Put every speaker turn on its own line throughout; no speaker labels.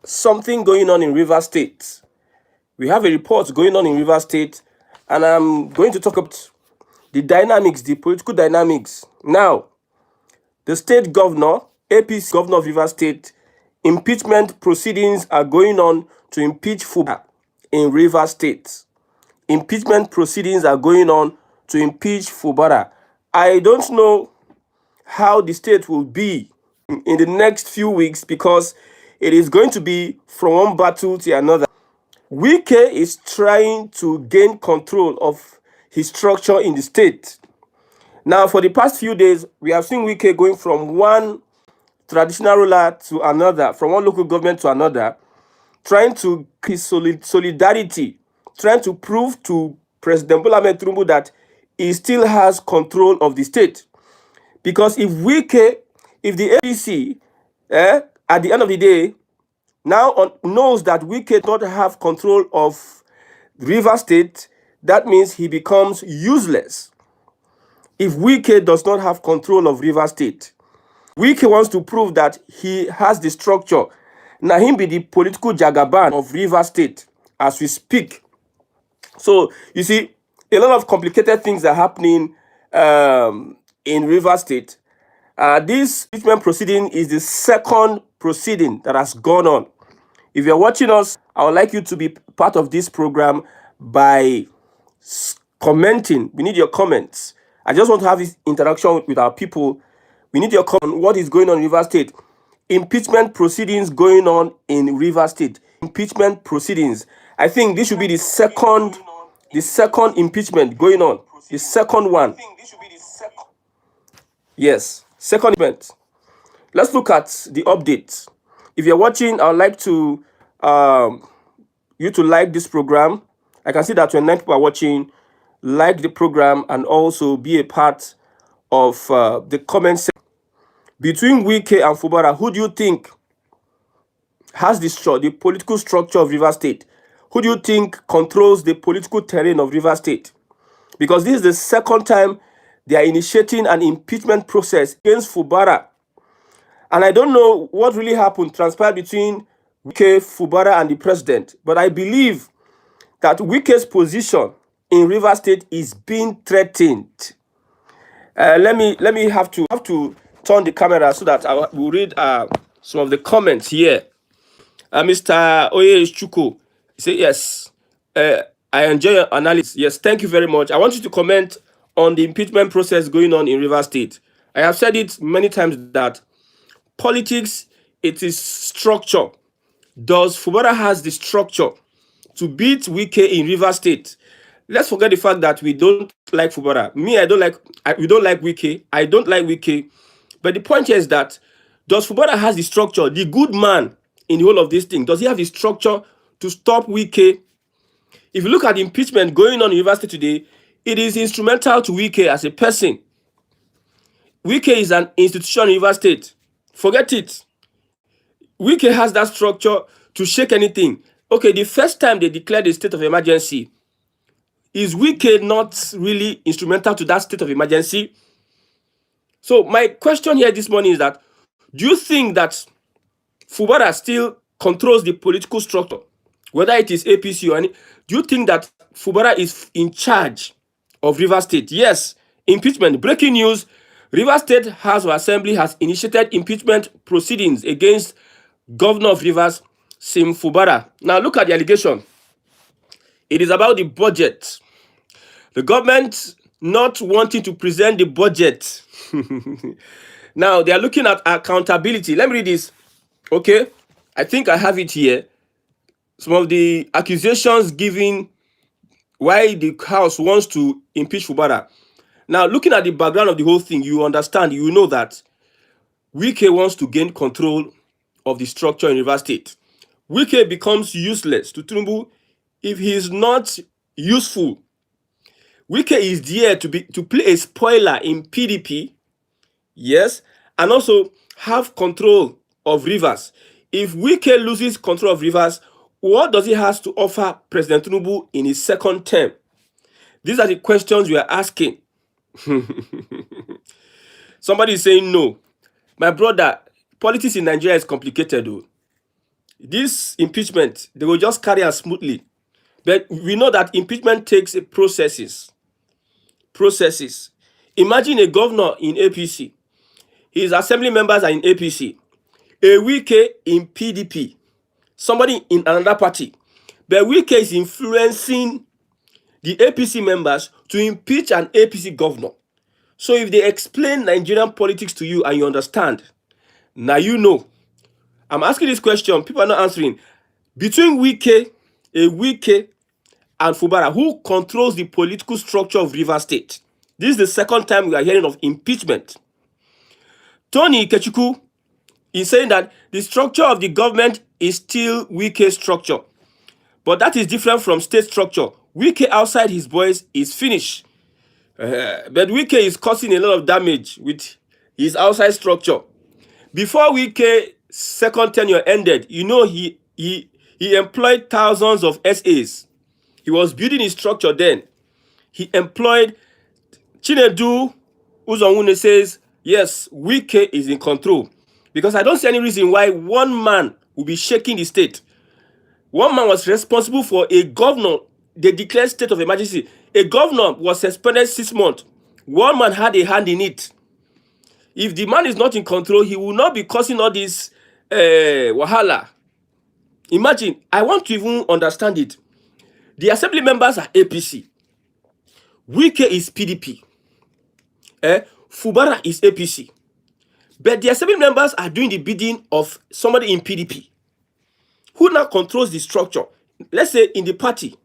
something going on in Rivers State. We have a report going on in Rivers State, and I'm going to talk about the dynamics, the political dynamics. Now, the state governor, APC governor of Rivers State, impeachment proceedings are going on to impeach Fubara in Rivers State. Impeachment proceedings are going on to impeach Fubara. I don't know how the state will be in the next few weeks because it is going to be from one battle to another. Wike is trying to gain control of his structure in the state. Now, for the past few days, we have seen Wike going from one traditional ruler to another, from one local government to another, trying to his solidarity, trying to prove to President Bola Ahmed Tinubu that he still has control of the state. Because if the APC, at the end of the day, now knows that Wike does not have control of Rivers State, that means he becomes useless. If Wike does not have control of Rivers State, Wike wants to prove that he has the structure. Now him be the political jagaban of Rivers State as we speak. So you see, a lot of complicated things are happening in Rivers State. This impeachment proceeding is the second proceeding that has gone on. If you're watching us, I would like you to be part of this program by commenting. We need your comments. I just want to have this interaction with our people. We need your comment. What is going on in Rivers State? Impeachment proceedings going on in Rivers State. Impeachment proceedings. I think this should be the second impeachment going on. The second one. Yes, second event. Let's look at the updates. If you're watching, I would like to you to like this program. I can see that 29 people are watching. Like the program and also be a part of the comment section. Between Wike and Fubara, who do you think has the political structure of Rivers State? Who do you think controls the political terrain of Rivers State? Because this is the second time they are initiating an impeachment process against Fubara. And I don't know what really happened, transpired between Wike, Fubara, and the president. But I believe that Wike's position in Rivers State is being threatened. Let me have to turn the camera so that I will read some of the comments here. Mr. Oye Chuko say yes. I enjoy your analysis. Yes, thank you very much. I want you to comment on the impeachment process going on in Rivers State. I have said it many times that politics, it is structure. Does Fubara has the structure to beat Wike in Rivers State? Let's forget the fact that we don't like Fubara. Me, we don't like Wike. I don't like Wike. But the point here is that does Fubara has the structure, the good man in the whole of this thing? Does he have the structure to stop Wike? If you look at the impeachment going on in Rivers State today, it is instrumental to Wike as a person. Wike is an institution in Rivers State. Forget it. Wike has that structure to shake anything. Okay, the first time they declared a state of emergency, is Wike not really instrumental to that state of emergency? So my question here this morning is that, do you think that Fubara still controls the political structure, whether it is APC or any? Do you think that Fubara is in charge of Rivers State? Yes, impeachment. Breaking news, Rivers State House of Assembly has initiated impeachment proceedings against Governor of Rivers, Sim Fubara. Now look at the allegation. It is about the budget. The government not wanting to present the budget. Now, they are looking at accountability. Let me read this. Okay, I think I have it here. Some of the accusations given why the House wants to impeach Fubara. Now, looking at the background of the whole thing, you understand, you know that Wike wants to gain control of the structure in Rivers State. Wike becomes useless to Tinubu if he is not useful. Wike is there to play a spoiler in PDP, yes, and also have control of Rivers. If Wike loses control of Rivers, what does he have to offer President Tinubu in his second term? These are the questions we are asking. Somebody is saying no. My brother, politics in Nigeria is complicated though. This impeachment, they will just carry on smoothly. But we know that impeachment takes processes. Processes. Imagine a governor in APC. His assembly members are in APC. A Wike in PDP. Somebody in another party. But Wike is influencing the APC members to impeach an APC governor. So if they explain Nigerian politics to you and you understand, now you know. I'm asking this question, people are not answering. Between Wike, and Fubara, who controls the political structure of Rivers State? This is the second time we are hearing of impeachment. Tony Ikechukwu is saying that the structure of the government is still Wike's structure. But that is different from state structure. Wike outside his boys is finished. But Wike is causing a lot of damage with his outside structure. Before Wike's second tenure ended, you know he employed thousands of SAs. He was building his structure then. He employed Chinedu Uzonwune says, yes, Wike is in control. Because I don't see any reason why one man will be shaking the state. One man was responsible for a governor. They declared state of emergency. A governor was suspended 6 months. One man had a hand in it. If the man is not in control, he will not be causing all this wahala. Imagine, I want to even understand it. The assembly members are APC. Wike is PDP. Fubara is APC. But the assembly members are doing the bidding of somebody in PDP. Who now controls the structure? Let's say in the party,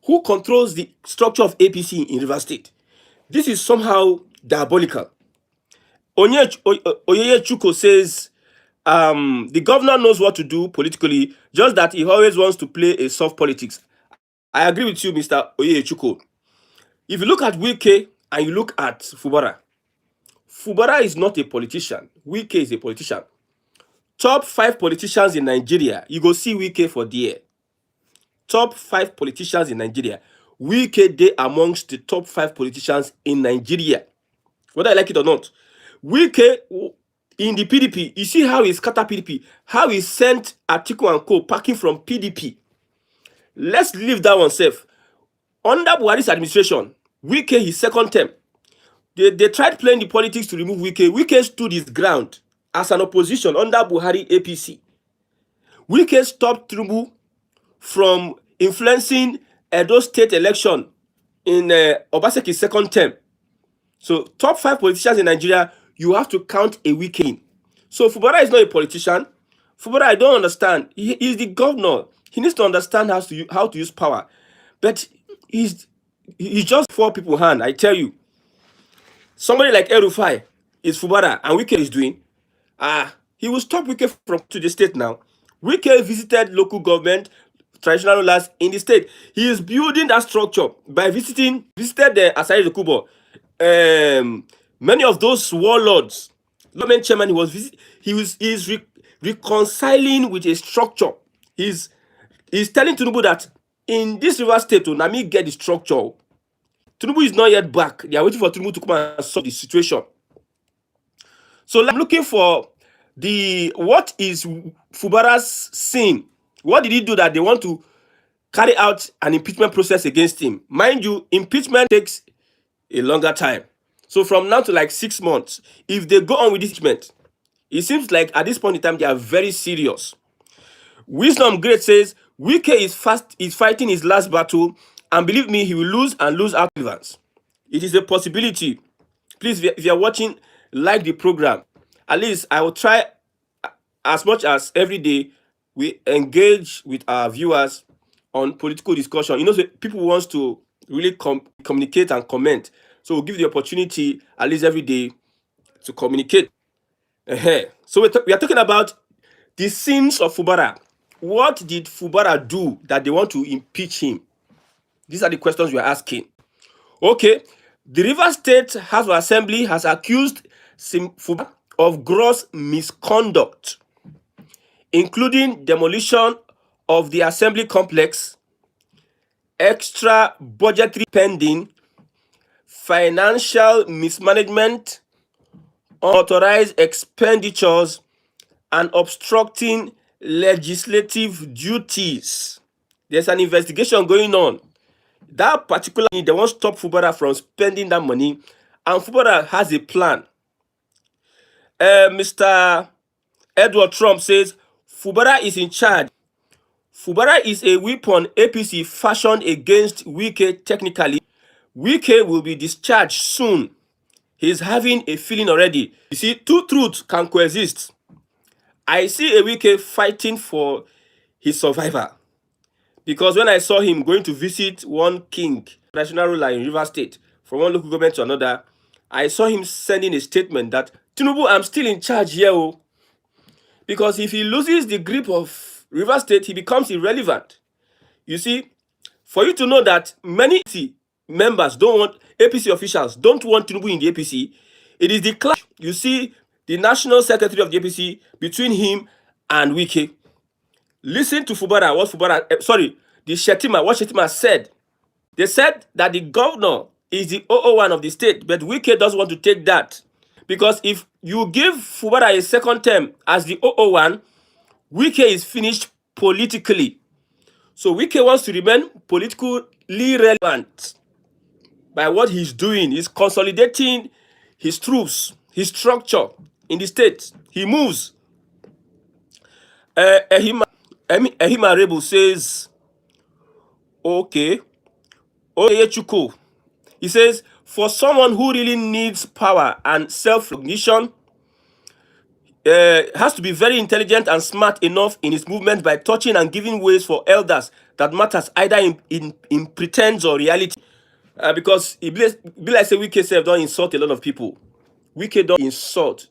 who controls the structure of APC in Rivers State? This is somehow diabolical. Oyeye Chuko says, the governor knows what to do politically, just that he always wants to play a soft politics. I agree with you, Mr. Oyeye Chuko. If you look at Wike and you look at Fubara, Fubara is not a politician. Wike is a politician. Top 5 politicians in Nigeria, you go see Wike for there. Top 5 politicians in Nigeria. Wike dey amongst the top 5 politicians in Nigeria. Whether I like it or not. Wike in the PDP, you see how he scatter PDP, how he sent Atiku and Co. packing from PDP. Let's leave that one safe. Under Buhari's administration, Wike, his second term, they tried playing the politics to remove Wike. Wike stood his ground as an opposition under Buhari APC. Wike stopped Tinubu from influencing Edo State election in Obaseki's second term. So top 5 politicians in Nigeria, you have to count a Wike in. So Fubara is not a politician. Fubara, I don't understand. He is the governor. He needs to understand how to use power. But he's just 4 people hand, I tell you. Somebody like El-Rufai is Fubara and Wike is doing. He will stop Wike from to the state now. Wike visited local government, traditional rulers in the state. He is building that structure by visited the Asari Dokubo. Many of those warlords, government chairman, he is reconciling with a structure. He's telling Tinubu that in this River State, Nami get the structure. Tinubu is not yet back. They are waiting for Tinubu to come and solve the situation. So I'm looking for what is Fubara's sin? What did he do that they want to carry out an impeachment process against him? Mind you, impeachment takes a longer time. So from now to like 6 months, if they go on with this impeachment, it seems like at this point in time, they are very serious. Wisdom Great says, Wike is fighting his last battle, and believe me, he will lose and lose out Relevance. It is a possibility. Please, if you are watching, like the program. At least I will try as much as every day we engage with our viewers on political discussion. You know, so people wants to really communicate and comment. So we'll give the opportunity at least every day to communicate. So we are talking about the sins of Fubara. What did Fubara do that they want to impeach him? These are the questions we are asking. Okay, the Rivers State House of Assembly has accused Fubara of gross misconduct, including demolition of the assembly complex, extra budgetary spending, financial mismanagement, unauthorized expenditures, and obstructing legislative duties. There's an investigation going on. That particular, they won't stop Fubara from spending that money, and Fubara has a plan. Mr. Edward Trump says Fubara is in charge. Fubara is a weapon APC fashioned against Wike technically. Wike will be discharged soon. He's having a feeling already. You see, two truths can coexist. I see a Wike fighting for his survival. Because when I saw him going to visit one king, national ruler in Rivers State, from one local government to another, I saw him sending a statement that, Tinubu, I'm still in charge here. Oh. Because if he loses the grip of Rivers State, he becomes irrelevant. You see, for you to know that many members don't want, APC officials don't want Tinubu in the APC, it is the clash. You see, the national secretary of the APC, between him and Wike. Listen to Fubara, what Shetima said. They said that the governor is the 001 of the state, but Wike doesn't want to take that. Because if you give Fubara a second term as the 001, Wike is finished politically. So Wike wants to remain politically relevant by what he's doing. He's consolidating his troops, his structure in the state. He moves. Ehima Rebel says, okay. Chuku. He says, for someone who really needs power and self-recognition, has to be very intelligent and smart enough in his movement by touching and giving ways for elders that matters either in pretense or reality. Because it be like say Wike self don't insult a lot of people. Wike don't insult.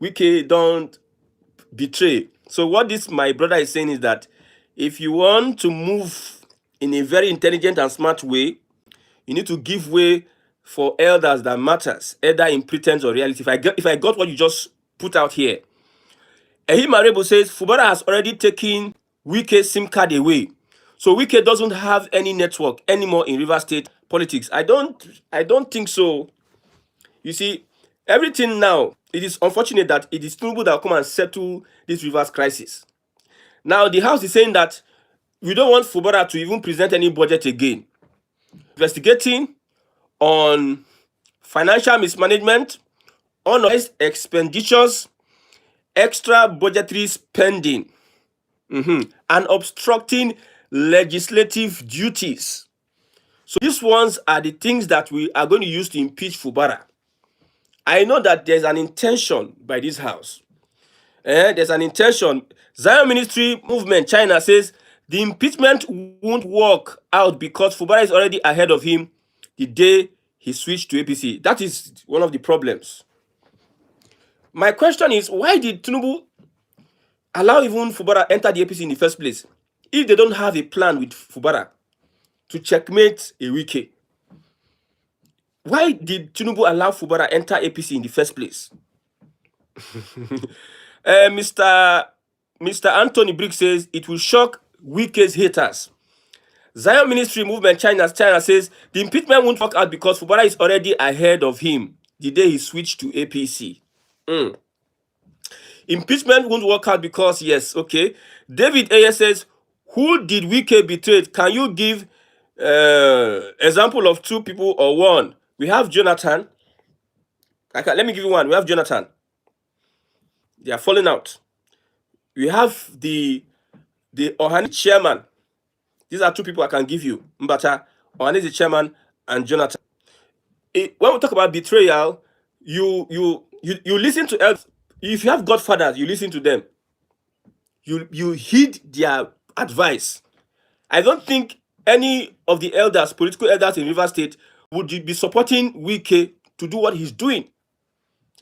Wike don't betray. So what this my brother is saying is that if you want to move in a very intelligent and smart way, you need to give way for elders that matters, either in pretense or reality. If I got what you just put out here, Ehima Rebel says Fubara has already taken Wike's SIM card away. So Wike doesn't have any network anymore in Rivers State politics. I don't think so. You see, everything now, it is unfortunate that it is Tinubu that will come and settle this Rivers crisis. Now, the House is saying that we don't want Fubara to even present any budget again. Investigating on financial mismanagement, unauthorized expenditures, extra budgetary spending, and obstructing legislative duties. So these ones are the things that we are going to use to impeach Fubara. I know that there's an intention by this house. There's an intention. Zion Ministry Movement China says the impeachment won't work out because Fubara is already ahead of him the day he switched to APC. That is one of the problems. My question is, why did Tinubu allow even Fubara enter the APC in the first place if they don't have a plan with Fubara to checkmate a Wike? Why did Tinubu allow Fubara enter APC in the first place? Mr. Anthony Brick says it will shock Wike's haters. Zion Ministry Movement China says the impeachment won't work out because Fubara is already ahead of him the day he switched to APC. Impeachment won't work out because, yes, okay. David A.S. says, who did Wike betray? Can you give example of two people or one? We have Jonathan. Let me give you one. We have Jonathan. They are falling out. We have the Ohani chairman. These are two people I can give you. Mbata, Ohani is the chairman, and Jonathan. When we talk about betrayal, you listen to elders. If you have godfathers, you listen to them. You heed their advice. I don't think any of the elders, political elders in Rivers State, would be supporting Wike to do what he's doing.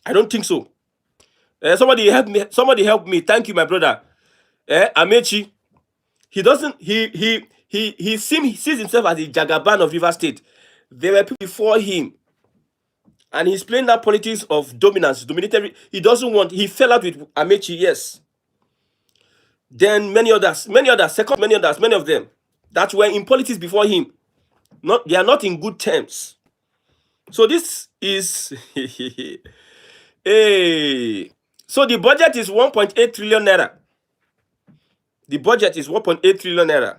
I don't think so. Somebody help me. Somebody help me. Thank you, my brother. Amechi. He doesn't. He sees himself as the Jagaban of Rivers State. There were people before him, and he's playing that politics of dominance, dominated. He doesn't want. He fell out with Amechi. Yes. Then many others, many of them that were in politics before him. They are not in good terms. So this is hey. So the budget is 1.8 trillion naira. The budget is 1.8 trillion naira.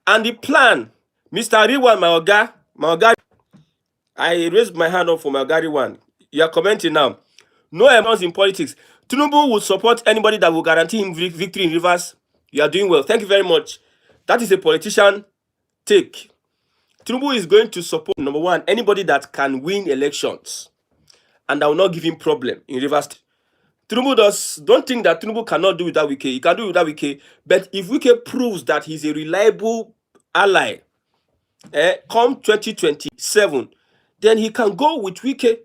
And the plan, Mr. Riwan, my oga, I raised my hand up for my oga Riwan. You are commenting now. No emotions in politics. Tinubu would support anybody that will guarantee him victory in Rivers. You are doing well. Thank you very much. That is a politician take. Tinubu is going to support, number one, anybody that can win elections and that will not give him problem in Rivers. Tinubu don't think that Tinubu cannot do without Wike. He can do without Wike. But if Wike proves that he's a reliable ally, come 2027, then he can go with Wike.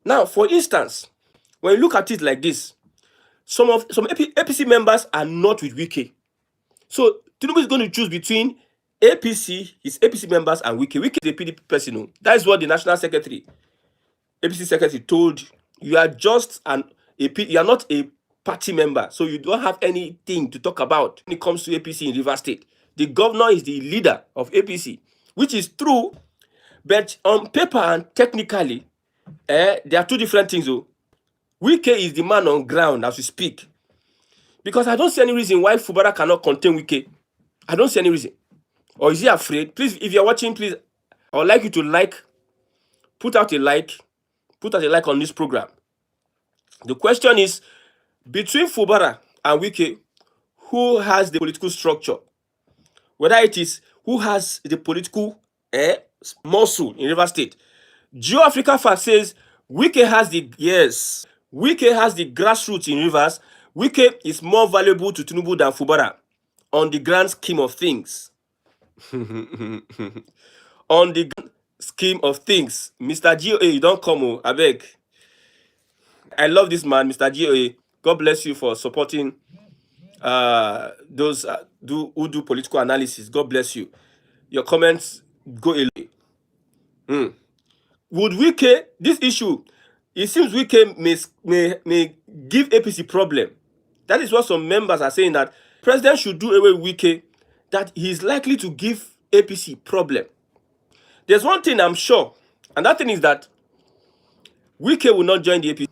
Now, for instance, when you look at it like this, some APC members are not with Wike. So Tinubu is going to choose between his APC members and Wike. Wike is a PDP person. That is what the national secretary, APC secretary told you. You are just you are not a party member, so you don't have anything to talk about when it comes to APC in Rivers State. The governor is the leader of APC, which is true, but on paper and technically, there are two different things. Wike is the man on ground as we speak. Because I don't see any reason why Fubara cannot contain Wike. I don't see any reason. Or is he afraid? Please, if you're watching, please, I would like you to put out a like on this program. The question is, between Fubara and Wike, who has the political structure? Whether it is who has the political muscle in River State. Geo-Africa Fact says Wike has the grassroots in Rivers. Wike is more valuable to Tinubu than Fubara on the grand scheme of things. On the grand scheme of things. Mr. GOA, you don't come, I beg. I love this man, Mr. GOA. God bless you for supporting those who do political analysis. God bless you. Your comments go a way. Would Wike, this issue, it seems Wike may give APC problem. That is what some members are saying, that president should do away with Wike, that he is likely to give APC problem. There's one thing I'm sure, and that thing is that Wike will not join the APC.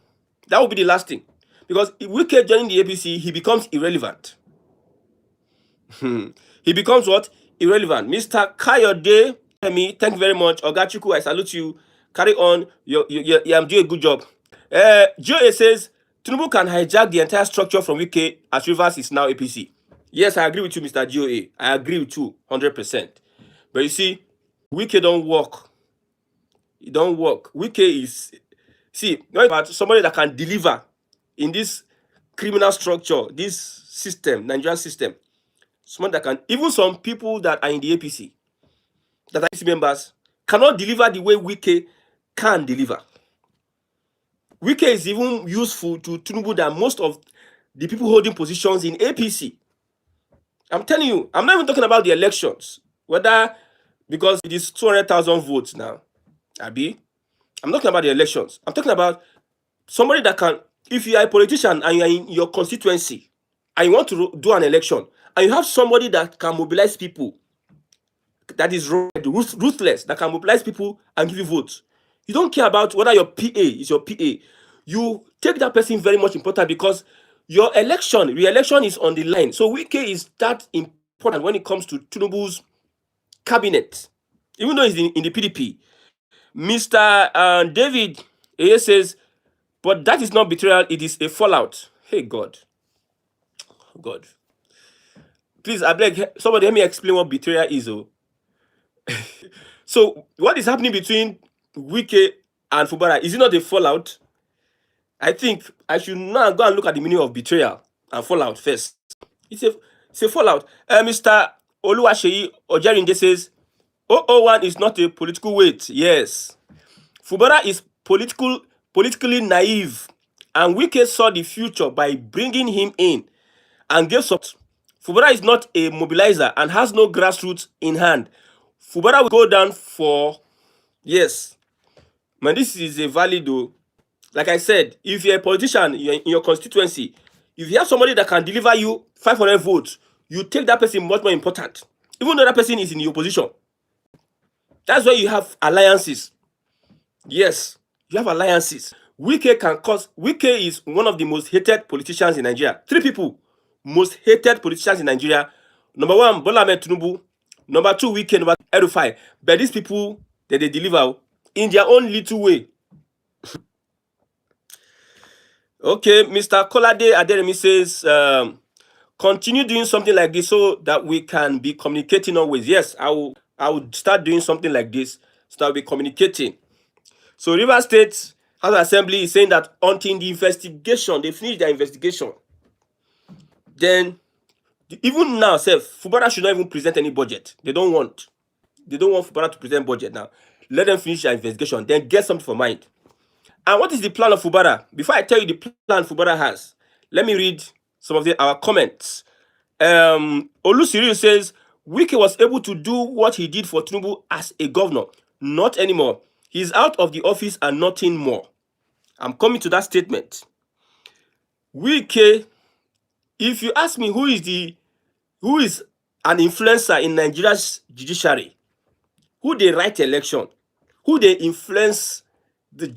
That will be the last thing. Because if Wike joining the APC, he becomes irrelevant. He becomes what? Irrelevant. Mr. Kayode, thank you very much. Ogachuku, I salute you. Carry on. I'm doing a good job. Joe says, Tinubu can hijack the entire structure from Wike as Rivers is now APC. Yes, I agree with you, Mr. GOA. I agree with you 100%. But you see, Wike don't work. It don't work. Wike is, see, not about somebody that can deliver in this criminal structure, this system, Nigerian system. Someone that can, even some people that are in the APC, that are APC members, cannot deliver the way Wike can deliver. Wike is even useful to Tinubu than most of the people holding positions in APC. I'm telling you, I'm not even talking about the elections. Whether, because it is 200,000 votes now, Abi. I'm not talking about the elections. I'm talking about somebody that can, if you are a politician and you are in your constituency and you want to do an election and you have somebody that can mobilize people, that is ruthless, that can mobilize people and give you votes. You don't care about whether your PA is your PA. You take that person very much important because your re-election is on the line. So Wike is that important when it comes to Tinubu's cabinet, even though he's in the PDP. Mr. David says, but that is not betrayal, it is a fallout. Hey, God. God. Please, I beg, somebody help me explain what betrayal is. So, what is happening between Wike and Fubara? Is it not a fallout? I think I should now go and look at the meaning of betrayal and fallout first. It's a fallout. Mr. Oluwaseyi Ojerinde says, 001 is not a political weight. Yes. Fubara is politically naive, and Wike saw the future by bringing him in and gave support. Fubara is not a mobilizer and has no grassroots in hand. Fubara will go down for, yes. Man, this is a valid though. Like I said, if you're a politician in your constituency, if you have somebody that can deliver you 500 votes, you take that person much more important. Even though that person is in your position. That's why you have alliances. Yes, you have alliances. Wike is one of the most hated politicians in Nigeria. 3 people most hated politicians in Nigeria. Number one, Bola Ahmed Tinubu. Number two, Wike. Number three, but these people, they deliver in their own little way. Okay, Mr. Kolade Aderemi says, continue doing something like this so that we can be communicating always. Yes, I would start doing something like this so that we'll be communicating. So Rivers State House of Assembly is saying that until the investigation, they finish their investigation, then even now, Fubara should not even present any budget. They don't want Fubara to present budget now. Let them finish their investigation, then get something for mind. And what is the plan of Fubara? Before I tell you the plan Fubara has, let me read some of our comments. Olusiri says, Wike was able to do what he did for Tinubu as a governor. Not anymore. He's out of the office and nothing more. I'm coming to that statement. Wike, if you ask me who is an influencer in Nigeria's judiciary, who they write election, who they influence the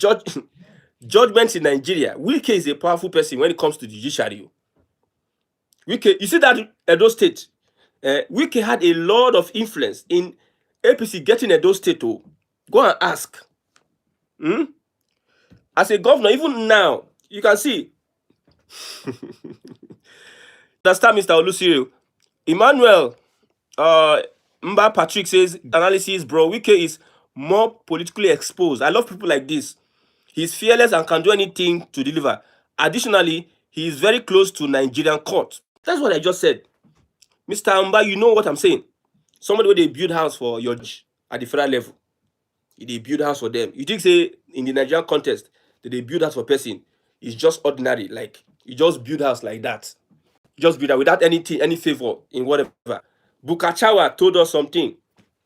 judgments in Nigeria, Wike is a powerful person when it comes to the judiciary. Wike, you see that Edo State, Wike had a lot of influence in APC getting Edo State. Go and ask. As a governor, even now, you can see. Understand, Mr. Olusiri. Emmanuel Mba Patrick says, analysis, bro, Wike is more politically exposed. I love people like this. He's fearless and can do anything to deliver. Additionally, he is very close to Nigerian court. That's what I just said. Mr. Mba, you know what I'm saying. Somebody where they build house for your judge at the federal level. They build house for them. You think, say, in the Nigerian context, that they build house for person is just ordinary. Like, you just build house like that. Just build that without anything, any favor in whatever. Bukachawa told us something.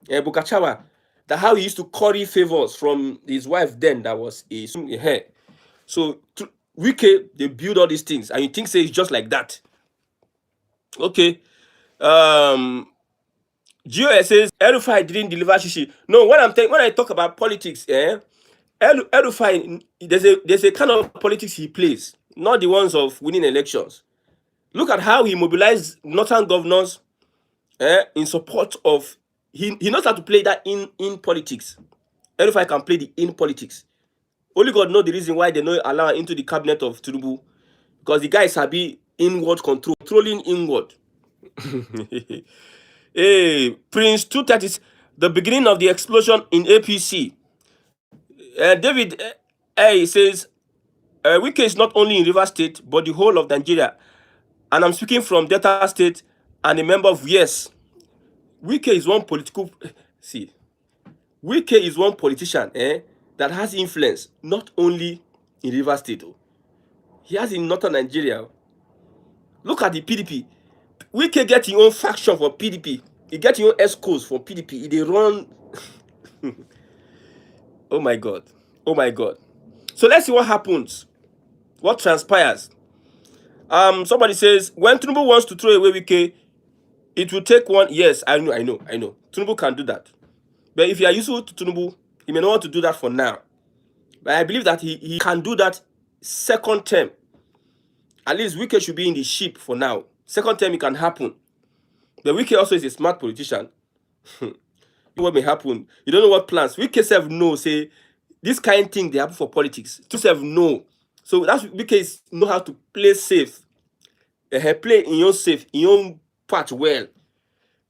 Bukachawa, that how he used to curry favors from his wife then that was a hair. So Wike, they build all these things, and you think say it's just like that. Okay. Gio says Erufai didn't deliver shishi. No, when I talk about politics, Erufai, there's a kind of politics he plays, not the ones of winning elections. Look at how he mobilized northern governors in support of he knows how to play that in politics. Erufai can play the in politics. Only God knows the reason why they don't allow into the cabinet of Tinubu, because the guys have been inward controlling inward. Hey, Prince 230, the beginning of the explosion in APC. David says, Wike is not only in Rivers State, but the whole of Nigeria. And I'm speaking from Delta State and a member of Yes. Wike is one Wike is one politician that has influence, not only in Rivers State. He has in northern Nigeria. Look at the PDP. Wike get your own faction for PDP. He get your own escorts for PDP. They run. Oh my God. Oh my God. So let's see what happens. What transpires. Somebody says, when Tinubu wants to throw away Wike, it will take one. Yes, I know. Tinubu can do that. But if you are useful to Tinubu, he may not want to do that for now. But I believe that he can do that second term. At least Wike should be in the ship for now. Second term, it can happen. But Wike also is a smart politician. What may happen? You don't know what plans. Wike self know, say, this kind of thing, they happen for politics. To self know. So that's Wike know how to play safe. Play in your safe, in your part well.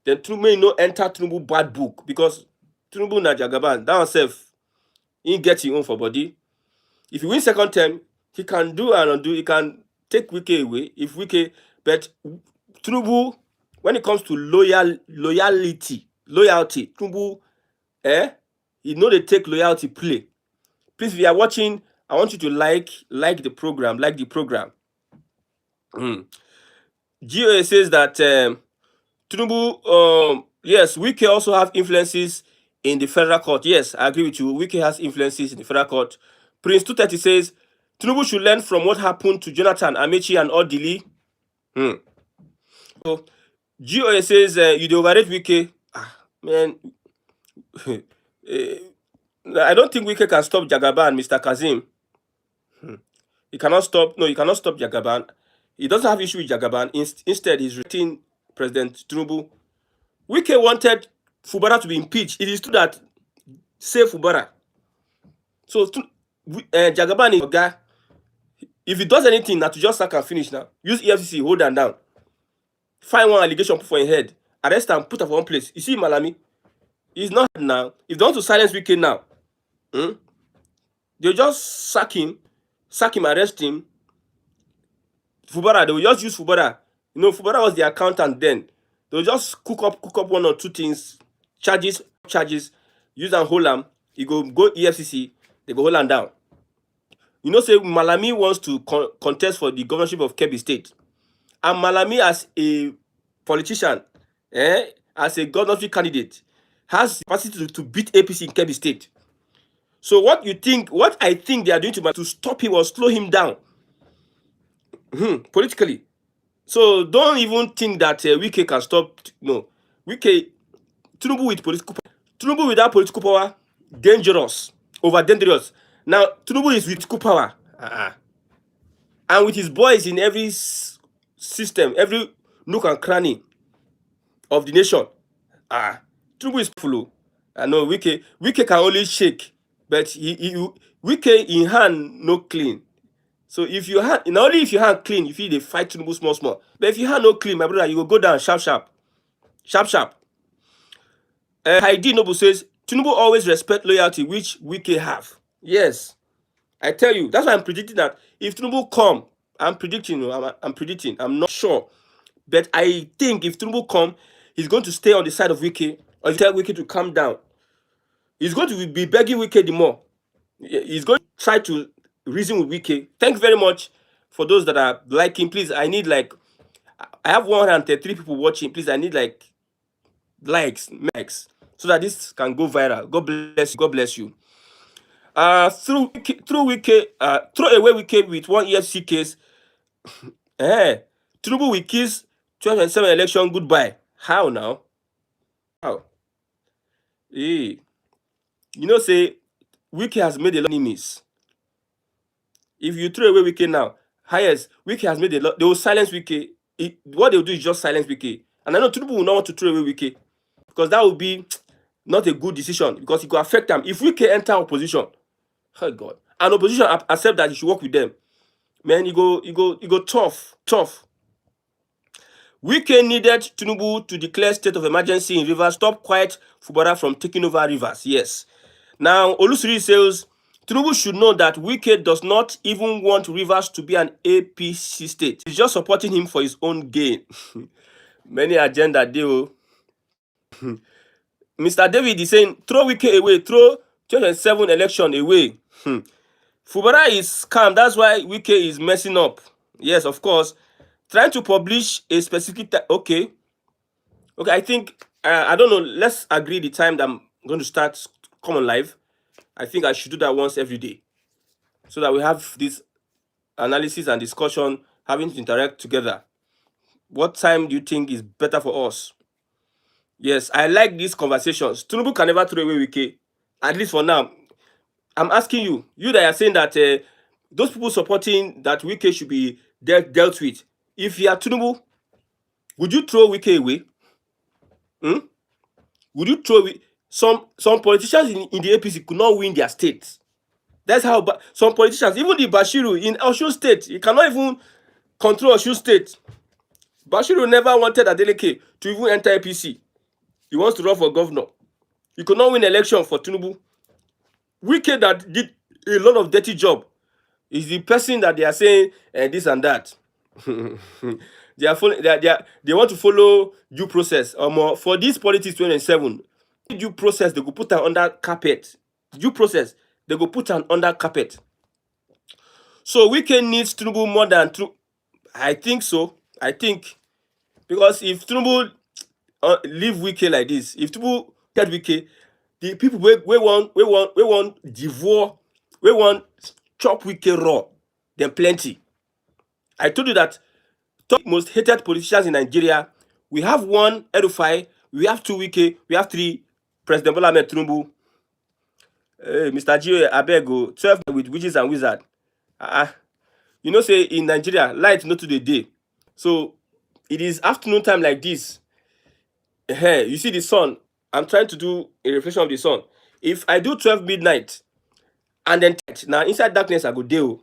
Then Tinubu may not enter Tinubu bad book. Because Tinubu na Jagaban, that himself, he get his own for body. If he win second term, he can do and undo. He can take Wike away. If Wike, but Tinubu, when it comes to loyalty, Tinubu, you know they take loyalty play. Please, if you are watching, I want you to like the program, GOA says that Tinubu, yes, Wike also have influences in the federal court. Yes, I agree with you. Wike has influences in the federal court. Prince 230 says Tinubu should learn from what happened to Jonathan, Amechi, and Odili. So GOA says you do overrate Wike. Man, I don't think Wike can stop Jagaban, Mr. Kazim. He cannot stop. No, you cannot stop Jagaban. He doesn't have issue with Jagaban. Instead, he's writing President Tinubu. Wike wanted Fubara to be impeached. It is true that save Fubara. So Jagaban is a guy. If he does anything, now to just sack and finish now. Use EFCC, hold am down. Find one allegation, put for him head. Arrest him, put him for one place. You see Malami? He's not now. If they want to silence Wike now, they'll just sack him, arrest him. Fubara, they will just use Fubara. You know, Fubara was the accountant then. They'll just cook up one or two things, charges, use and hold him. You go EFCC, they go hold him down. You know, say Malami wants to contest for the governorship of Kebbi State. And Malami, as a politician, as a governorship candidate, has the capacity to beat APC in Kebbi State. So what I think they are doing to stop him or slow him down politically. So don't even think that Wike can stop. No, Wike, Tinubu with political power. Tinubu without political power, dangerous, over dangerous. Now Tinubu is with political power, and with his boys in every system, every nook and cranny of the nation. Tinubu is full. I know Wike can only shake, but Wike in hand no clean. So if your hand, not only if your hand clean, if you dey fight Tinubu small. But if your hand no clean, my brother, you will go down sharp. Heidi Noble says Tinubu always respect loyalty, which Wike have. Yes, I tell you, that's why I'm predicting that if Tinubu come, I'm predicting. I'm not sure, but I think if Tinubu come, he's going to stay on the side of Wike, or tell Wike to calm down. He's going to be begging Wike the more. He's going to try to reason with Wike. Thank you very much for those that are liking. Please, I need I have 133 people watching. Please, I need likes, so that this can go viral. God bless you. Throw away Wike with one EFC case. Tinubu will kiss 2027 election goodbye. How now? How? You know, say Wike has made a lot of enemies. If you throw away Wike now, highest Wike has made a lot. They will silence Wike. What they will do is just silence Wike. And I know Tinubu will not want to throw away Wike, because that would be not a good decision, because it could affect them. If Wike enter opposition, oh God, and opposition accept that he should work with them, man, you go tough. Wike needed Tinubu to declare state of emergency in Rivers, stop quiet Fubara from taking over Rivers. Yes. Now, Olusiri says Tinubu should know that Wike does not even want Rivers to be an APC state. He's just supporting him for his own gain. Many agenda deal. Mr. David is saying, throw Wike away, throw 2027 election away. Fubara is calm, that's why Wike is messing up. Yes, of course. Trying to publish a specific okay, I think, I don't know, let's agree the time that I'm going to start common live. I think I should do that once every day, so that we have this analysis and discussion, having to interact together. What time do you think is better for us? Yes, I like these conversations. Tinubu can never throw away Wike, at least for now. I'm asking you that are saying that those people supporting that Wike should be dealt with. If you are Tinubu, would you throw Wike away? Would you throw away? Some politicians in the APC could not win their states. That's how some politicians, even the Bashiru in Osun State, he cannot even control Osun State. Bashiru never wanted Adeleke to even enter APC. He wants to run for governor. He could not win election for Tinubu. Wike that did a lot of dirty job is the person that they are saying this and that. They want to follow due process. More for this politics 27. Due process, they go put her under carpet. Due process, they go put her under carpet. So Wike needs Tinubu more than Tinubu. I think so. I think, because if Tinubu leave Wike like this, if Tinubu get Wike, the people we want devour, we want chop Wike raw, then plenty. I told you that top most hated politicians in Nigeria, we have one Erufai, we have two Wike, we have three President Bola Ahmed Tinubu. Mr. Gio Abego, 12 with witches and wizards. You know, say in Nigeria, light not to the day. So it is afternoon time like this. You see the sun. I'm trying to do a reflection of the sun. If I do 12 midnight and then now inside darkness I go deal,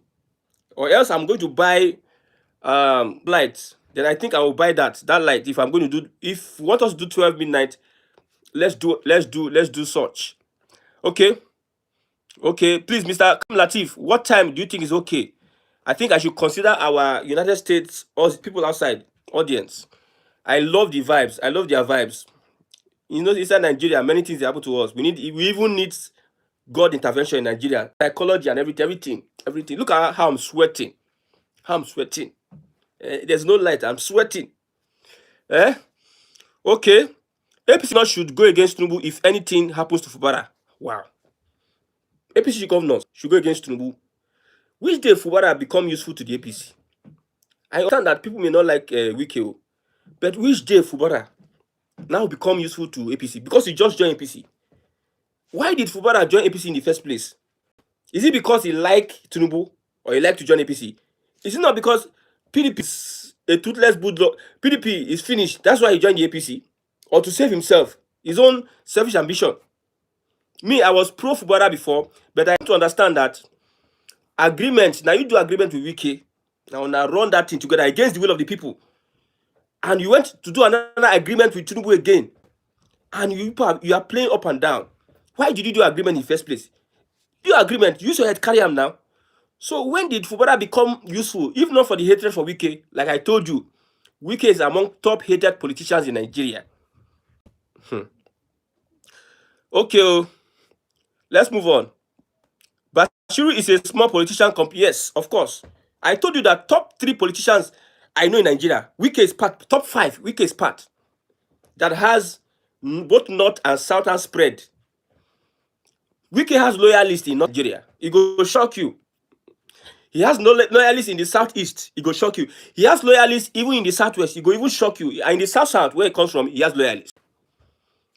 or else I'm going to buy light. Then I think I will buy that light. If I'm going to do, if you want us to do 12 midnight, let's do such. Okay. Okay, please, Mr. Latif, what time do you think is okay? I think I should consider our United States or people outside audience. I love the vibes. I love their vibes. You know, inside Nigeria, many things happen to us. We even need God intervention in Nigeria, psychology and everything. Look at how I'm sweating. How I'm sweating. There's no light. I'm sweating. Eh? Okay. APC not should go against Tinubu if anything happens to Fubara. Wow. APC governors should go against Tinubu. Which day Fubara become useful to the APC? I understand that people may not like Wike, but which day Fubara now become useful to APC? Because he just joined APC. Why did Fubara join APC in the first place? Is it because he liked Tinubu or he liked to join APC? Is it not because PDP is a toothless bulldog? PDP is finished. That's why he joined the APC, or to save himself, his own selfish ambition. Me, I was pro Fubara before, but I need to understand that agreement. Now you do agreement with Wike. Now run that thing together against the will of the people. And you went to do another agreement with Tinubu again. And you are playing up and down. Why did you do agreement in the first place? Do agreement, use your head, carry him now. So when did Fubara become useful? If not for the hatred for Wike, like I told you, Wike is among top hated politicians in Nigeria. Okay, let's move on. Bashiru is a small politician. Yes, of course. I told you that top 3 politicians I know in Nigeria, Wike is part. Top 5, Wike is part. That has both north and southern spread. Wike has loyalists in Nigeria. It go shock you. He has no loyalists in the southeast. It go shock you. He has loyalists even in the southwest. It go even shock you. And in the south where he comes from, he has loyalists.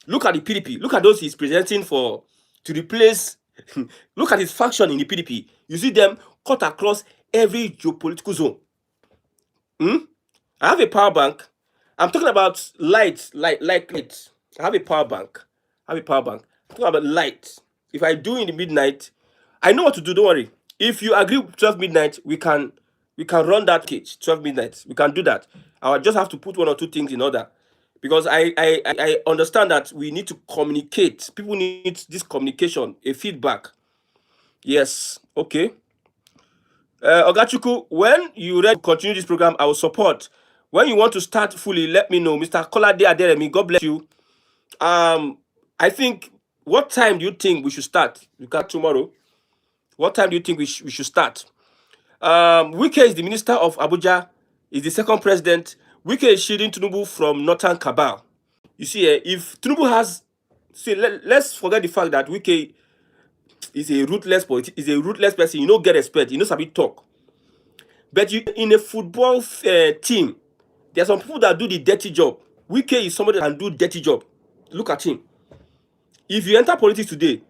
Look at the PDP. Look at those he's presenting for to replace. Look at his faction in the PDP. You see them cut across every geopolitical zone. I have a power bank. I'm talking about light. I have a power bank. I'm talking about light. If I do in the midnight, I know what to do. Don't worry. If you agree with 12 midnight, we can run that cage. 12 midnight. We can do that. I just have to put 1 or 2 things in order. Because I understand that we need to communicate. People need this communication, a feedback. Yes. Okay. Ogachuku, when you ready to continue this program, I will support. When you want to start fully, let me know. Mr. Kolade Aderemi, God bless you. I think, what time do you think we should start? You can tomorrow. What time do you think we should start? Wike is the minister of Abuja, is the second president. Wike is shielding Tinubu from Northern Cabal. You see, if Tinubu has, let's forget the fact that Wike is a ruthless person. You don't get respect. You know, sabi talk. But you in a football team, there are some people that do the dirty job. Wike is somebody that can do dirty job. Look at him. If you enter politics today,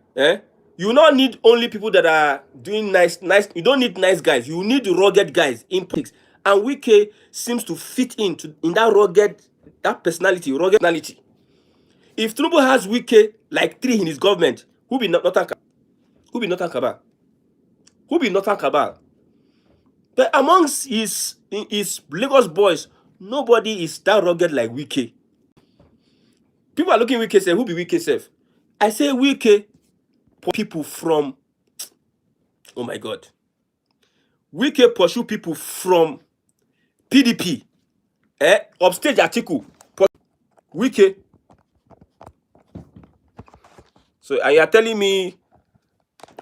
you will not need only people that are doing nice. You don't need nice guys. You need rugged guys in politics. And Wike seems to fit in that rugged personality. If Tinubu has Wike like 3 in his government, who be Northern Cabal? But amongst his Lagos boys, nobody is that rugged like Wike. People are looking at Wike, say, who be Wike self? I say Wike people from, oh my God. Wike pursue people from PDP. Upstage article. Wike. So, and you're telling me,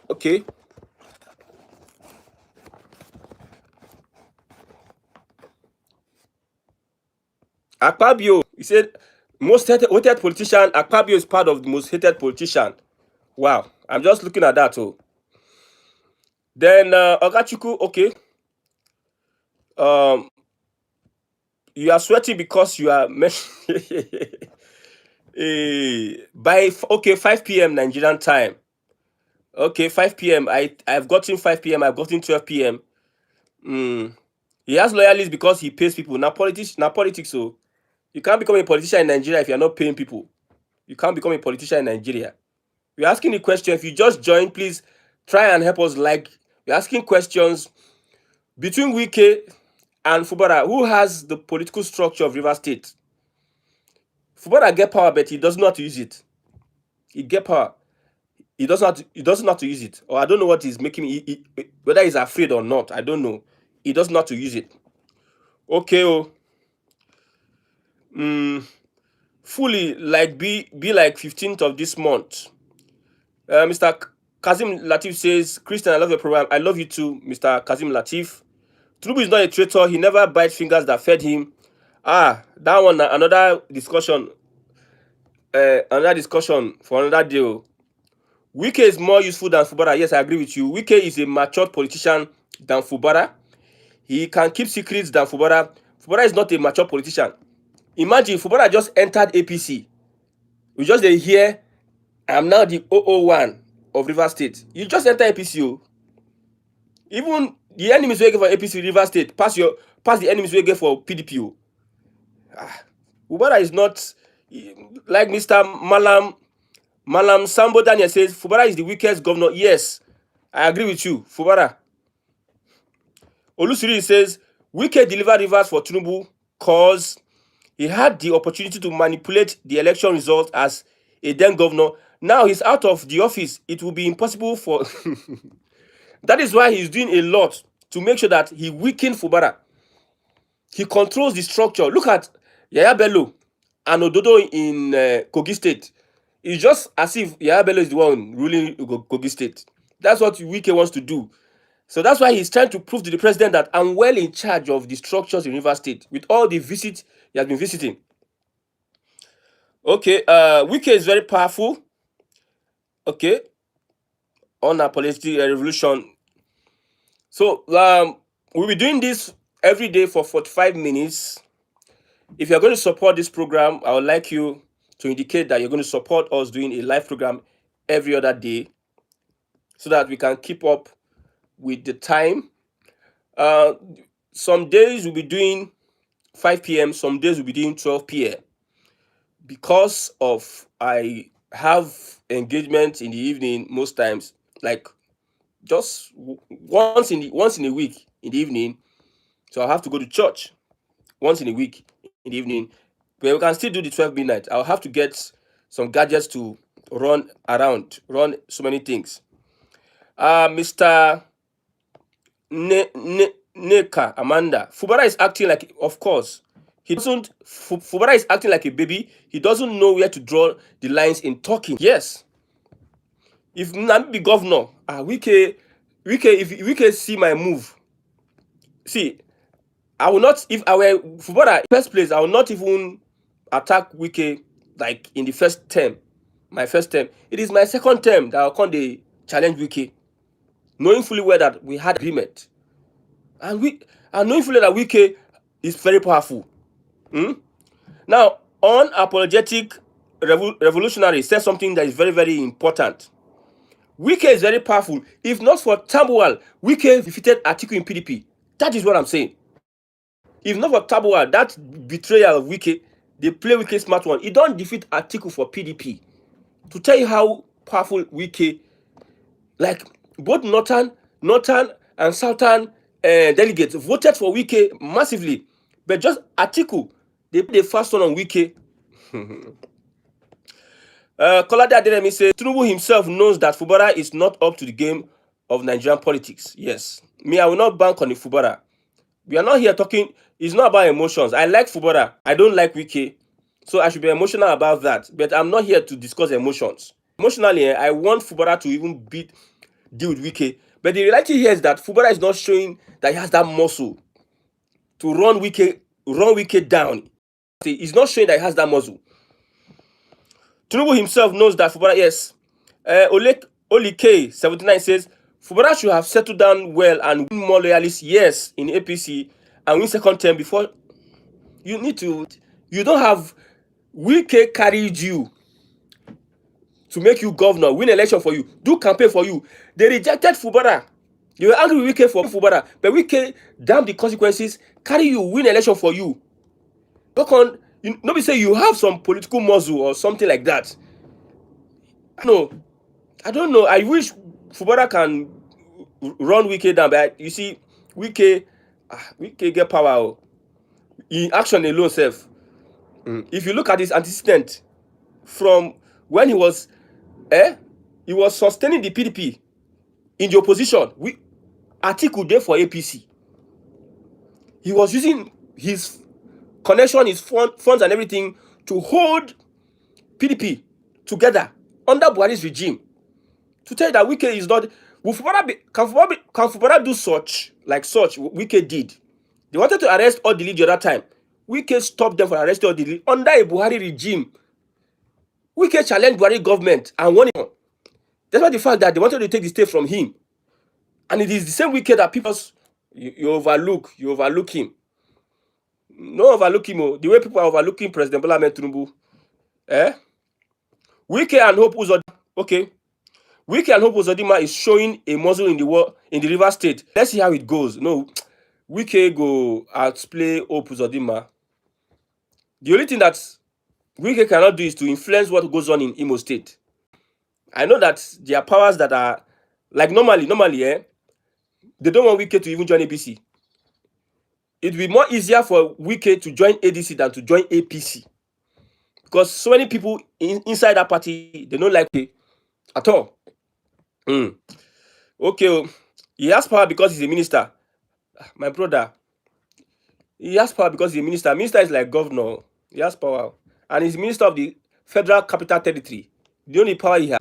okay. Akpabio, he said, most hated politician. Akpabio is part of the most hated politician. Wow, I'm just looking at that. Oh, then Ogachuku, okay. You are sweating because you are by 5 p.m. Nigerian time. Okay, 5 p.m. I've gotten 5 p.m. I've gotten 12 p.m. He has loyalists because he pays people. Now politics. So you can't become a politician in Nigeria if you're not paying people. You can't become a politician in Nigeria. We're asking the question. If you just join, please try and help us. Like, we're asking questions between Wike and Fubara. Who has the political structure of River State? Fubara get power, but he doesn't know how to use it. He get power. He doesn't know how to use it. Or I don't know what is making whether he's afraid or not. I don't know. He doesn't know how to use it. Okay, fully like be like 15th of this month. Mr. Kazim Latif says, Christian, I love your program. I love you too, Mr. Kazim Latif. Tinubu is not a traitor. He never bites fingers that fed him. That one, another discussion. Another discussion for another day. Wike is more useful than Fubara. Yes, I agree with you. Wike is a matured politician than Fubara. He can keep secrets than Fubara. Fubara is not a mature politician. Imagine Fubara just entered APC. We just hear, I'm now the 001 of River State. You just enter APC. Even the enemies we get for APC River State, pass the enemies we get for PDP. Fubara is not like Mr. Malam Sambo Daniel says, Fubara is the weakest governor. Yes, I agree with you, Fubara. Olusiri says, Wike delivered rivers for Tinubu cause he had the opportunity to manipulate the election result as a then governor. Now he's out of the office. It will be impossible for... That is why he's doing a lot to make sure that he weakens Fubara. He controls the structure. Look at Yaya Bello and Ododo in Kogi State. It's just as if Yaya Bello is the one ruling Kogi State. That's what Wike wants to do. So that's why he's trying to prove to the president that I'm well in charge of the structures in River State with all the visits he has been visiting. Okay, Wike is very powerful. Okay, on our political revolution. So we'll be doing this every day for 45 minutes. If you're going to support this program, I would like you to indicate that you're going to support us doing a live program every other day so that we can keep up with the time. Some days we'll be doing 5 p.m. Some days we'll be doing 12 p.m. because of I have engagement in the evening most times, like just once in a week in the evening. So I'll have to go to church once in a week in the evening. But we can still do the 12 midnight. I'll have to get some gadgets to run so many things. Mr. Neka Amanda, Fubara is acting like, of course, he doesn't. Fubara is acting like a baby. He doesn't know where to draw the lines in talking. Yes. If Nami be governor, Wike, if Wike see my move, see, I will not. If I were Fubara, in first place, I will not even attack Wike like in the first term. My first term. It is my second term that I'll come to challenge Wike, knowing fully well that we had agreement. And knowing fully that Wike is very powerful. Now, unapologetic revolutionary says something that is very, very important. Wike is very powerful. If not for Tambuwal, Wike defeated Atiku in PDP. That is what I'm saying. If not for Tambuwal, that betrayal of Wike, they play Wike smart one. He don't defeat Atiku for PDP. To tell you how powerful Wike, like both northern and southern delegates voted for Wike massively, but just Atiku, they put the first one on Wike. Kolade Adenemi says, Tinubu himself knows that Fubara is not up to the game of Nigerian politics. Yes. Me, I will not bank on the Fubara. We are not here talking, it's not about emotions. I like Fubara. I don't like Wike. So I should be emotional about that. But I'm not here to discuss emotions. Emotionally, I want Fubara to even deal with Wike. But the reality here is that Fubara is not showing that he has that muscle to run Wike down. He's not showing that he has that muscle. Tinubu himself knows that Fubara, yes. Olike 79 says, Fubara should have settled down well and win more loyalists, yes, in APC and win second term before. You don't have, Wike carried you to make you governor, win election for you, do campaign for you. They rejected Fubara. You were angry with Wike for Fubara, but Wike damn the consequences, carry you, win election for you. Look on, you nobody say you have some political muscle or something like that. No, I don't know. I wish Fubara can run Wike down, but you see, Wike get power. Oh. In action alone, self. If you look at his antecedent from when he was sustaining the PDP in the opposition. Atiku there for APC. He was using his connection, his funds and everything to hold PDP together under Buhari's regime. To tell you that Wike is not. Can Fubara do such Wike did? They wanted to arrest all the lead the other time. Wike stopped them from arresting all the lead under a Buhari regime. Wike challenged Buhari government and won him. Despite the fact that they wanted to take the state from him. And it is the same Wike that people you overlook him. No overlook him. Oh. The way people are overlooking President Bola Ahmed Tinubu. Wike and Hope Uzodinma. Okay. Wike and Hope Uzodinma is showing a muscle in the River State. Let's see how it goes. No, Wike go outplay Hope Uzodinma. The only thing that Wike cannot do is to influence what goes on in Imo State. I know that there are powers that are like normally, they don't want Wike to even join APC. It will be more easier for Wike to join ADC than to join APC. Because so many people inside that party, they don't like it at all. Okay, he has power because he's a minister. My brother, he has power because he's a minister. Minister is like governor. He has power. And he's minister of the Federal Capital Territory. The only power he has.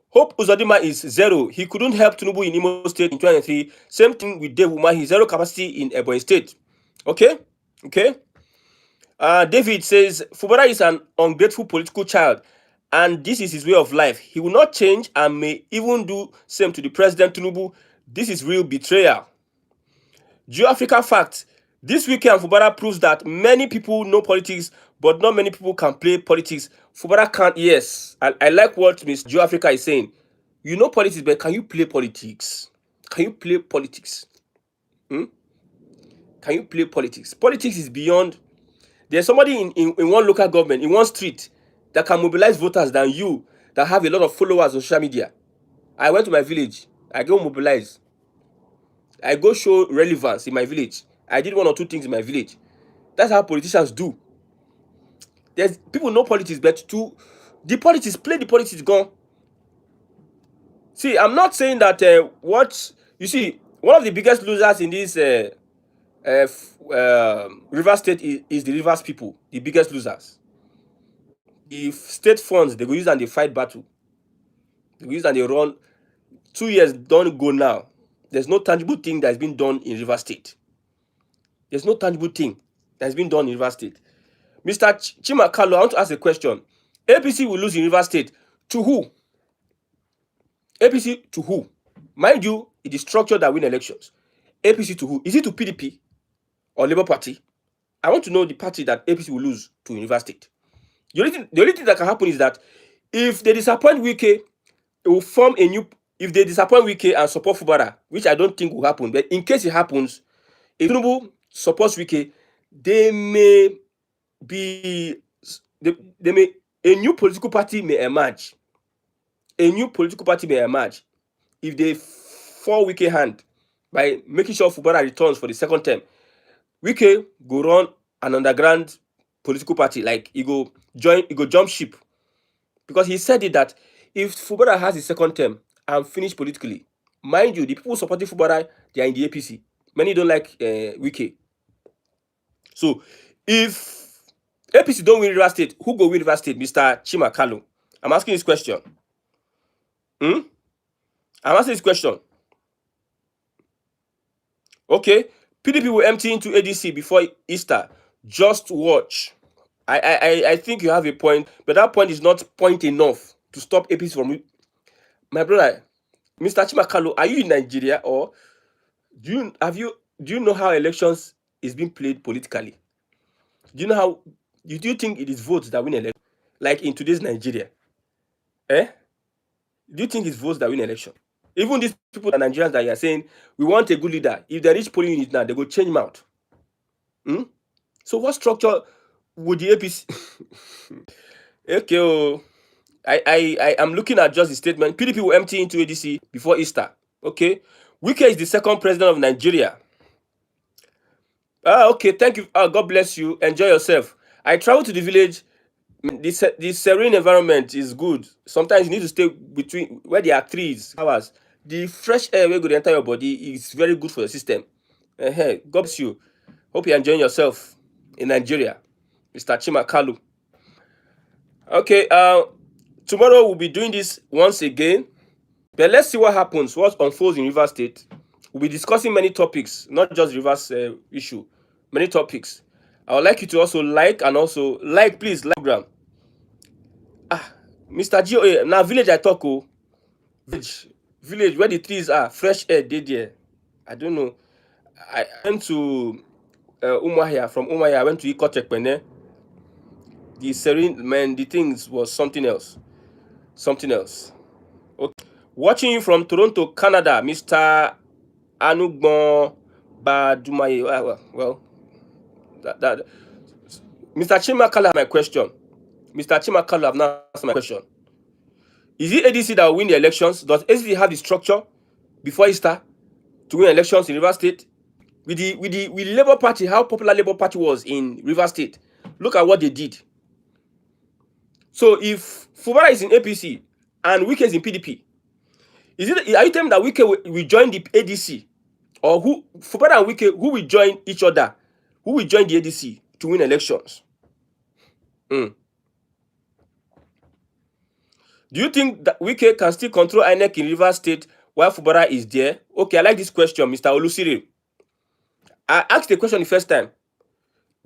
Hope Uzodinma is zero. He couldn't help Tinubu in Imo State in 2023. Same thing with Dave Umar. He's zero capacity in Ebonyi State. Okay? David says, Fubara is an ungrateful political child, and this is his way of life. He will not change and may even do same to the President Tinubu. This is real betrayal. Geo-Africa fact. This weekend, Fubara proves that many people know politics, but not many people can play politics. Fubara can't. Yes, I like what Miss Geo-Africa is saying. You know politics, but can you play politics? Can you play politics? Can you play politics? Politics is beyond. There's somebody in one local government, in one street, that can mobilize voters than you, that have a lot of followers on social media. I went to my village. I go mobilize. I go show relevance in my village. I did one or two things in my village. That's how politicians do. There's people know politics, but play the politics gone. See, I'm not saying that you see, one of the biggest losers in this River State is the Rivers people, the biggest losers. The state funds, they go use and they fight battle. They go use and they run. 2 years don't go now. There's no tangible thing that's been done in River State. There's no tangible thing that's been done in River State. Mr. Chimakalo, I want to ask a question. APC will lose in River State. To who? APC to who? Mind you, it is structure that win elections. APC to who? Is it to PDP or Labour Party? I want to know the party that APC will lose to River State. The only thing that can happen is that if they disappoint Wike, it will form a new. If they disappoint Wike and support Fubara, which I don't think will happen, but in case it happens, if Tinubu supports Wike, a new political party may emerge. A new political party may emerge if they fall Wike hand by making sure Fubara returns for the second term. Wike go run an underground political party, like he go jump ship, because he said it that if Fubara has his second term and finish politically, mind you, the people supporting Fubara, they are in the APC. Many don't like Wike. So if APC don't win River State, who go win River State? Mr. Chimakalo. I'm asking this question. I'm asking this question. Okay, PDP will empty into ADC before Easter. Just watch. I think you have a point, but that point is not point enough to stop APC from. My brother, Mr. Chimakalo, are you in Nigeria, or do you know how elections is being played politically? Do you think it is votes that win election? Like in today's Nigeria? Do you think it's votes that win election? Even these people, the Nigerians that you are saying, we want a good leader. If they reach polling unit now, they go change him out. So what structure would the APC? Okay, I am looking at just the statement. PDP will empty into ADC before Easter. Okay. Wike is the second president of Nigeria. Okay, thank you. God bless you. Enjoy yourself. I traveled to the village. The serene environment is good. Sometimes you need to stay between where there are trees, flowers. The fresh air will go to enter your body is very good for the system. God bless you. Hope you're enjoying yourself in Nigeria, Mr. Chimakalu. Okay, tomorrow we'll be doing this once again. But let's see what happens, what unfolds in Rivers State. We'll be discussing many topics, not just Rivers issue, many topics. I would like you to also like and also like, please, like program. Mr. GOA, now village I talk, village where the trees are, fresh air, dey there. I don't know. I went to Umuahia, from Umuahia, I went to Ikotekpene. The serene, man, the things was something else. Something else. Okay. Watching you from Toronto, Canada, Mr. Anugbon Badumaye. Well, that Mr. Chimakala, my question. Mr. Chimakala have now asked my question. Is it ADC that will win the elections? Does ADC have the structure before Easter to win elections in Rivers State? With the Labour Party, how popular Labour Party was in Rivers State, look at what they did. So if Fubara is in APC and Wike is in PDP, are you telling me that Wike will join the ADC? Or who Fubara and Wike, who will join each other? Who will join the ADC to win elections? Do you think that Wike can still control INEC in Rivers State while Fubara is there? Okay, I like this question, Mr. Olusiri. I asked the question the first time.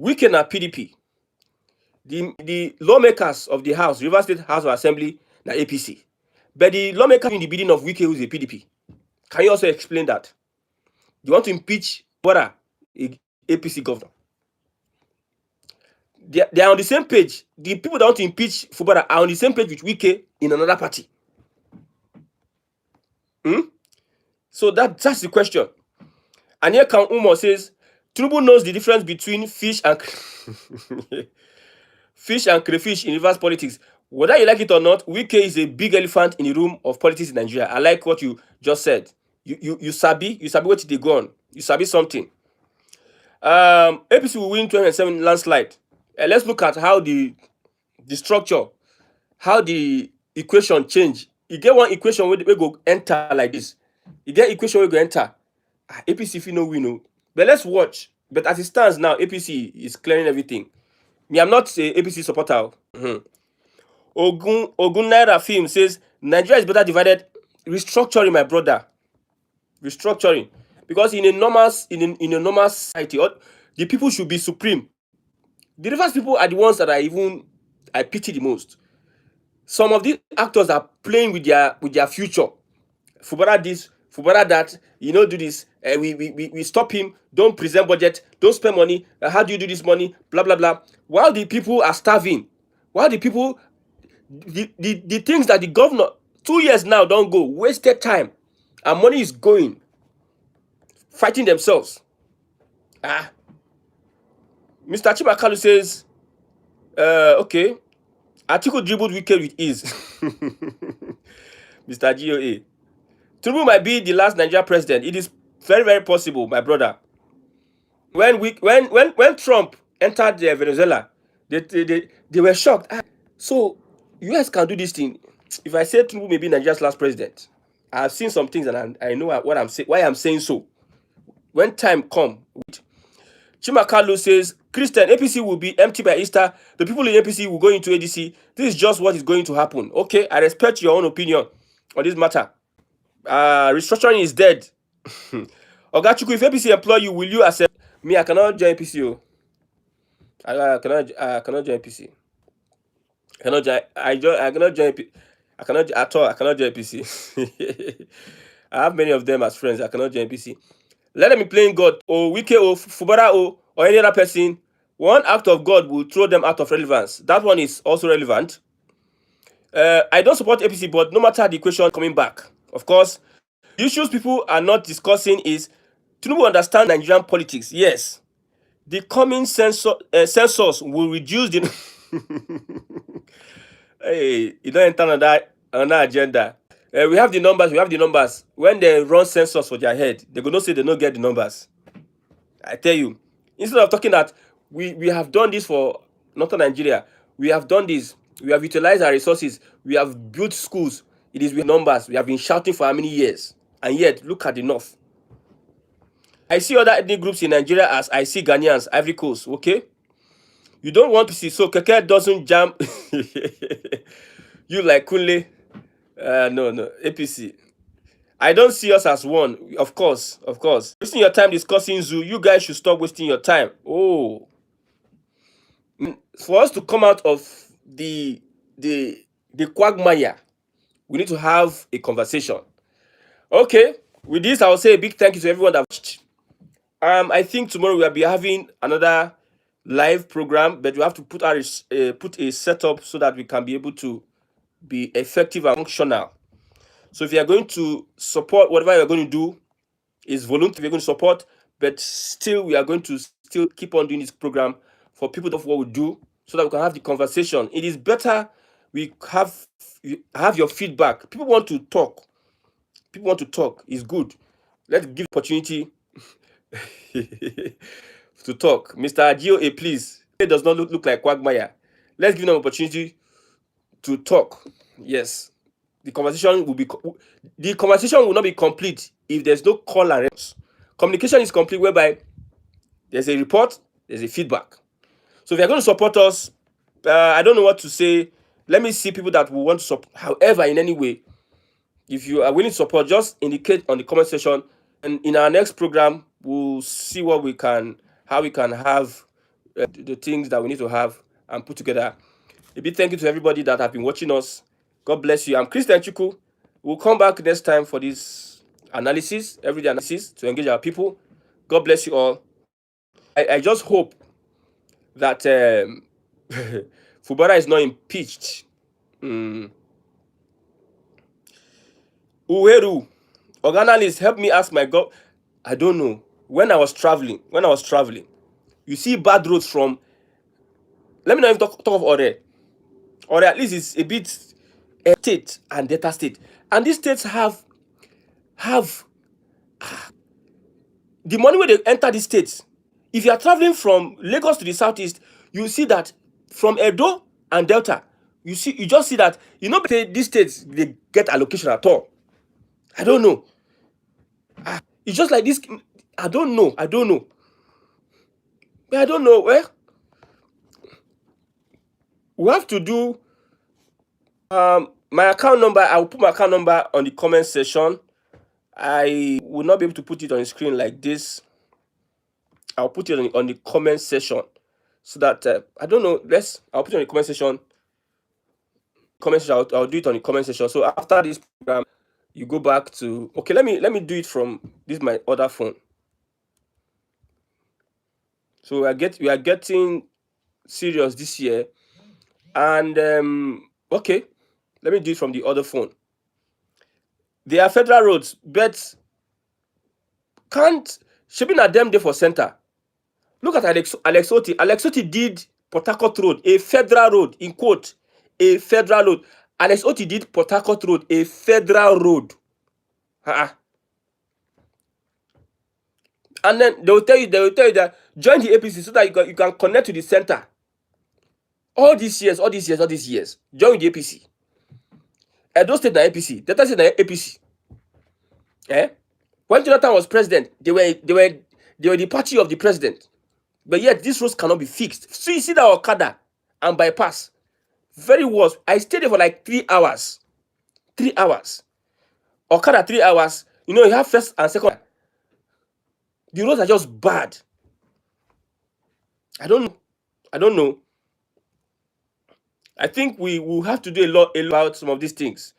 Wike and PDP. The lawmakers of the House, Rivers State House of Assembly, na APC. But the lawmakers in the bidding of Wike, who is a PDP. Can you also explain that? You want to impeach Fubara, a APC governor? They are on the same page. The people that want to impeach Fubara are on the same page with Wike in another party. So that's the question. And here Kan Umo says, Tinubu knows the difference between fish and crayfish in reverse politics. Whether you like it or not, Wike is a big elephant in the room of politics in Nigeria. I like what you just said. You sabi what they go on. You sabi something. APC will win 2007 landslide. Let's look at how the structure, how the equation change. You get one equation where we go enter like this. You get equation where we go enter. APC if you know we know. But let's watch. But as it stands now, APC is clearing everything. Me, I'm not a APC supporter. Ogun Naira film says Nigeria is better divided. Restructuring, my brother. Restructuring. Because in a normal society, the people should be supreme. The Rivers people are the ones that I pity the most. Some of these actors are playing with their future. Fubara this, Fubara that, do this. We stop him. Don't present budget. Don't spend money. How do you do this money? Blah blah blah. While the people are starving, while the people, the things that the governor 2 years now don't go, wasted time, and money is going, fighting themselves. Mr. Chimakalu says, okay, Atiku dribbled Wike with ease. Mr. GOA. Tinubu might be the last Nigeria president. It is very, very possible, my brother. When Trump entered Venezuela, they were shocked. So US can do this thing. If I say Tinubu may be Nigeria's last president, I've seen some things and I know what I'm saying. Why I'm saying so. When time come, Chimakalu says Christian APC will be empty by Easter. The people in APC will go into ADC. This is just what is going to happen. Okay, I respect your own opinion on this matter. Restructuring is dead. Ogachuku, if APC employ you, will you accept? Me, I cannot join APC. I cannot join APC. I cannot join APC. I have many of them as friends. I cannot join APC. Let them be playing God or Wike or Fubara or any other person. One act of God will throw them out of relevance. That one is also relevant. I don't support APC, but no matter the equation coming back, of course, The issues people are not discussing is Tinubu understand Nigerian politics. Yes, the coming census will reduce the. Hey, you don't enter another agenda. We have the numbers. We have the numbers. When they run census for their head, they go not say they don't get the numbers. I tell you, instead of talking that we have done this for northern Nigeria, we have done this, we have utilized our resources, we have built schools. It is with numbers. We have been shouting for how many years, and yet look at the north. I see other ethnic groups in Nigeria as I see Ghanaians, Ivory Coast. Okay, you don't want to see so Keke doesn't jam you like Kunle. No, no, APC. I don't see us as one. Of course, of course. Wasting your time discussing zoo. You guys should stop wasting your time. Oh, for us to come out of the the quagmire, we need to have a conversation. Okay. With this, I will say a big thank you to everyone that watched. I think tomorrow we'll be having another live program, but we have to put a setup so that we can be able to be effective and functional. So if you are going to support whatever you're going to do, is voluntary, we're going to support, but still we are going to still keep on doing this program for people of what we do so that we can have the conversation. It is better we have your feedback. People want to talk. People want to talk. It's good. Let's give opportunity to talk. Mr. Agio, please. It does not look like quagmire. Let's give them opportunity to talk. Yes. The conversation will not be complete if there's no call and response. Communication is complete whereby there's a report, there's a feedback. So if you're going to support us, I don't know what to say. Let me see people that will want to support. However, in any way, if you are willing to support, just indicate on the comment section. And in our next program, we'll see how we can have the things that we need to have and put together. A big thank you to everybody that have been watching us. God bless you. I'm Christian Chuku. We'll come back next time for this analysis, everyday analysis to engage our people. God bless you all. I just hope that Fubara is not impeached. Uweru, organalist, help me ask my God. I don't know. When I was traveling, you see bad roads from. Let me not even talk of Ore. Ore at least it's a bit state and data state, and these states have the money where they enter these states. If you are traveling from Lagos to the southeast, you see that from Edo and Delta, you just see that these states they get allocation at all. I don't know. It's just like this. I don't know. I don't know. But I don't know. Well, we have to do my account number. I will put my account number on the comment section. I will not be able to put it on the screen like this. I'll put it on the comment section so that I don't know. I'll put it on the comment section. I'll do it on the comment section. So after this program, you go back to let me do it from this my other phone. So we are getting serious this year, and okay, let me do it from the other phone. They are federal roads, but can't shipping at them there for center. Look at Alex Oti. Alex Oti did Port Harcourt Road, a federal road, in quote, a federal road. Alex Oti did Port Harcourt Road, a federal road. And then they will tell you that join the APC so that you can connect to the center. All these years, join the APC. Edo State na APC, Delta State na APC. When Jonathan was president, they were the party of the president. But yet these roads cannot be fixed. So you see that Okada and bypass. Very worse. I stayed there for like 3 hours. 3 hours. Okada 3 hours. You have first and second. The roads are just bad. I don't know. I think we will have to do a lot about some of these things.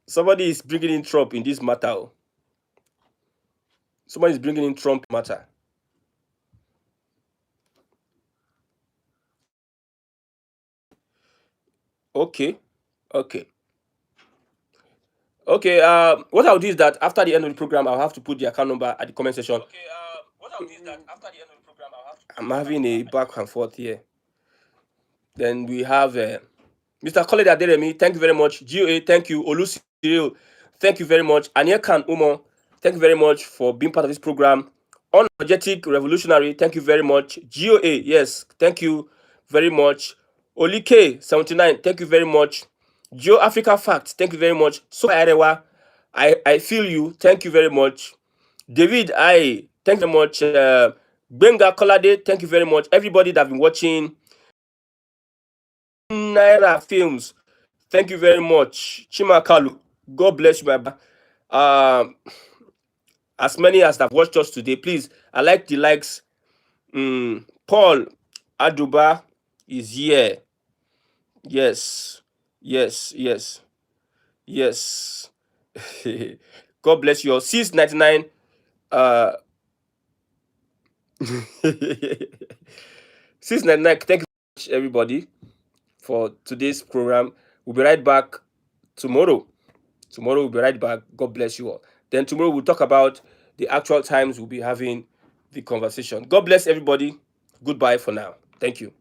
Somebody is bringing in Trump in this matter. Somebody is bringing in Trump matter. Okay. Okay, what I'll do is that after the end of the program, I'll have to put the account number at the comment section. Okay, what I'll do is that after the end of the program, I'll have to. I'm having a back and forth here. Then we have Mr. Khaled Aderemi, thank you very much. GOA, thank you. Olu Cyril, thank you very much. Anyekan Umo, thank you very much for being part of this program. Unapologetic Revolutionary, thank you very much. GOA, yes, thank you very much. Olike 79, thank you very much. Geo Africa Facts, thank you very much. So Arewa, I feel you, thank you very much. David, thank you very much. Benga Kolade, thank you very much. Everybody that have been watching Naira Films, thank you very much. Chimakalu, God bless you, my brother. As many as have watched us today, please, I like the likes. Paul Aduba is here. Yes, yes, yes, yes. God bless you all. 699. 699. Thank you very much, everybody, for today's program. We'll be right back tomorrow. Tomorrow we'll be right back. God bless you all. Then tomorrow we'll talk about the actual times we'll be having the conversation. God bless everybody. Goodbye for now. Thank you.